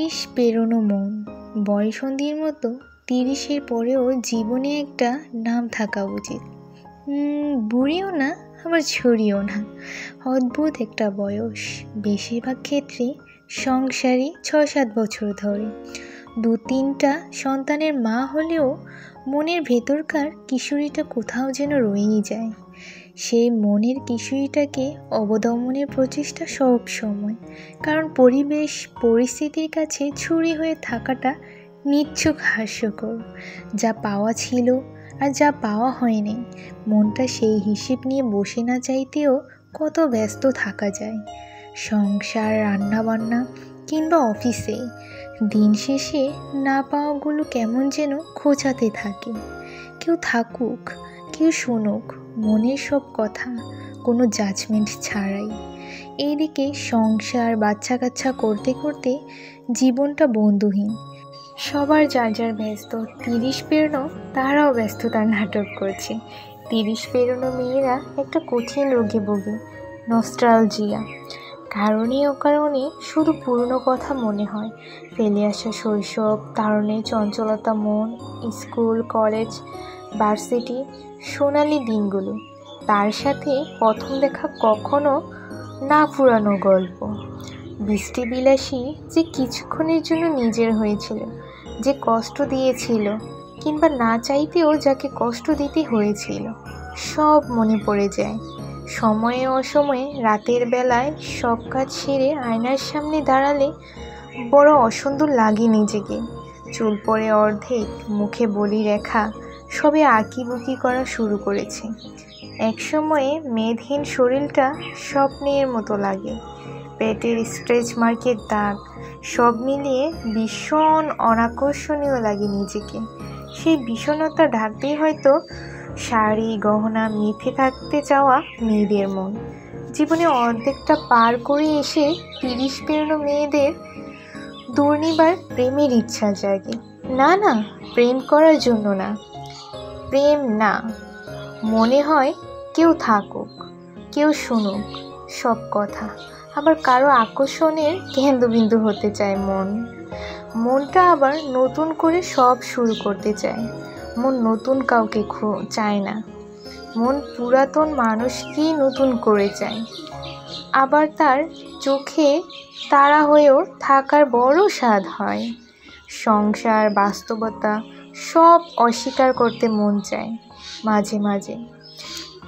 30 পেরোনো মন, বয়সন্ধির মতো 30-এর পরেও জীবনে একটা নাম থাকা উচিত। বুড়িও না, আবার ছড়িও না, অদ্ভুত একটা বয়স। বেশিরভাগ ক্ষেত্রে সংসারী 6-7 বছর ধরে 2-3টা সন্তানের মা হলেও মনের ভেতরকার কিশোরীটা কোথাও যেন রয়েই যায়। সেই মনের কিশোরীটাকে অবদমনের প্রচেষ্টা সব সময়, কারণ পরিবেশ পরিস্থিতির কাছে ছুরি হয়ে থাকাটা নিচ্ছক হাস্যকর। যা পাওয়া ছিল আর যা পাওয়া হয়নি, মনটা সেই হিসেব নিয়ে বসে না চাইতেও কত ব্যস্ত থাকা যায়। সংসার, রান্নাবান্না কিংবা অফিসে দিন শেষে না পাওয়াগুলো কেমন যেন খোঁচাতে থাকে। কেউ থাকুক, কেউ শুনুক মনের সব কথা, কোনো জাজমেন্ট ছাড়াই। এইদিকে সংসার, বাচ্চা কাচ্চা করতে করতে জীবনটা বন্ধুহীন। সবার যার যার ব্যস্ত। 30 পেরোনো তারাও ব্যস্ততার নাটক করছে। 30 পেরোনো মেয়েরা একটা কঠিন রোগে ভোগে, নস্টালজিয়া। কারণে অকারণে শুধু পুরনো কথা মনে হয়। ফেলে আসা শৈশব, তারুণ্যের চঞ্চলতা, মন, স্কুল, কলেজ, ভার্সিটি, সোনালি দিনগুলো। তার সাথে প্রথম দেখা কখনো না ফুরানো গল্প। বৃষ্টিবিলাসী যে কিছুক্ষণের জন্য নিজের হয়েছিল, যে কষ্ট দিয়েছিল কিংবা না চাইতেও যাকে কষ্ট দিতে হয়েছিল, সব মনে পড়ে যায়। সময়ে অসময়ে রাতের বেলায় সব কাজ সেরে আয়নার সামনে দাঁড়ালে বড় অসুন্দর লাগে নিজেকে। চুল পড়ে অর্ধেক, মুখে বলি রেখা সবে আঁকিবুকি করা শুরু করেছে। একসময়ে মেদহীন শরীরটা স্বপ্নের মতো লাগে। পেটের স্ট্রেচ মার্কের দাগ, সব মিলিয়ে ভীষণ অনাকর্ষণীয় লাগে নিজেকে। সেই ভীষণতা ঢাকতেই হয়তো শাড়ি, গহনা, মেখে থাকতে চাওয়া মেয়েদের মন। জীবনে অর্ধেকটা পার করে এসে 30 পেরোনো মেয়েদের দুর্নিবার প্রেমের ইচ্ছা জাগে। না, প্রেম করার জন্য না, প্রেম না, মনে হয় কেউ থাকুক, কেউ শুনুক সব কথা। আবার কারো আকর্ষণের কেন্দ্রবিন্দু হতে চায় মনটা আবার নতুন করে সব শুরু করতে চায়। মন নতুন কাউকে চায় না, মন পুরাতন মানুষকেই নতুন করে চায়। আবার তার চোখে তারা হয়েও থাকার বড় স্বাদ হয়। সংসার, বাস্তবতা সব অস্বীকার করতে মন চায় মাঝে মাঝে।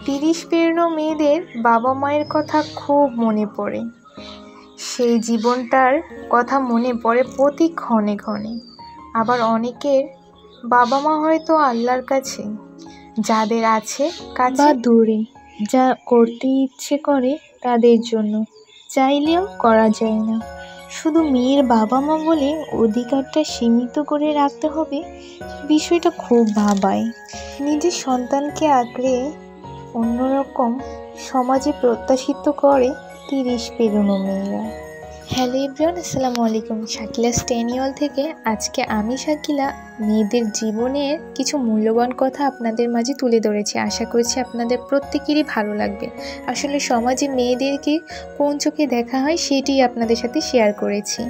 30 পেরোনো মেয়েদের বাবা মায়ের কথা খুব মনে পড়ে। সেই জীবনটার কথা মনে পড়ে প্রতি ক্ষণে ক্ষণে। আবার অনেকের বাবা মা হয়তো আল্লাহর কাছে, যাদের আছে কাছে বা দূরে, যা করতে ইচ্ছে করে তাদের জন্য চাইলেও করা যায় না। শুধু মেয়ের বাবা মা বলে অধিকারটা সীমিত করে রাখতে হবে, বিষয়টা খুব ভাবায়। নিজের সন্তানকে আঁকড়ে অন্যরকম সমাজে প্রত্যাশিত করে 30 পেরোনো মেয়েরা। হ্যালো এভরিওয়ান, আসসালামু আলাইকুম। শাকিলা স্টেনিওয়াল থেকে আজকে আমি শাকিলা মেয়েদের জীবনের কিছু মূল্যবান কথা আপনাদের মাঝে তুলে ধরেছি। আশা করছি আপনাদের প্রত্যেকেরই ভালো লাগবে। আসলে সমাজে মেয়েদেরকে কোন চোখে দেখা হয় সেটি আপনাদের সাথে শেয়ার করেছি।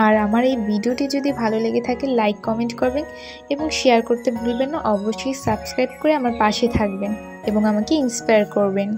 আর আমার এই ভিডিওটি যদি ভালো লেগে থাকে লাইক, কমেন্ট করবেন এবং শেয়ার করতে ভুলবেন না। অবশ্যই সাবস্ক্রাইব করে আমার পাশে থাকবেন এবং আমাকে ইন্সপায়ার করবেন।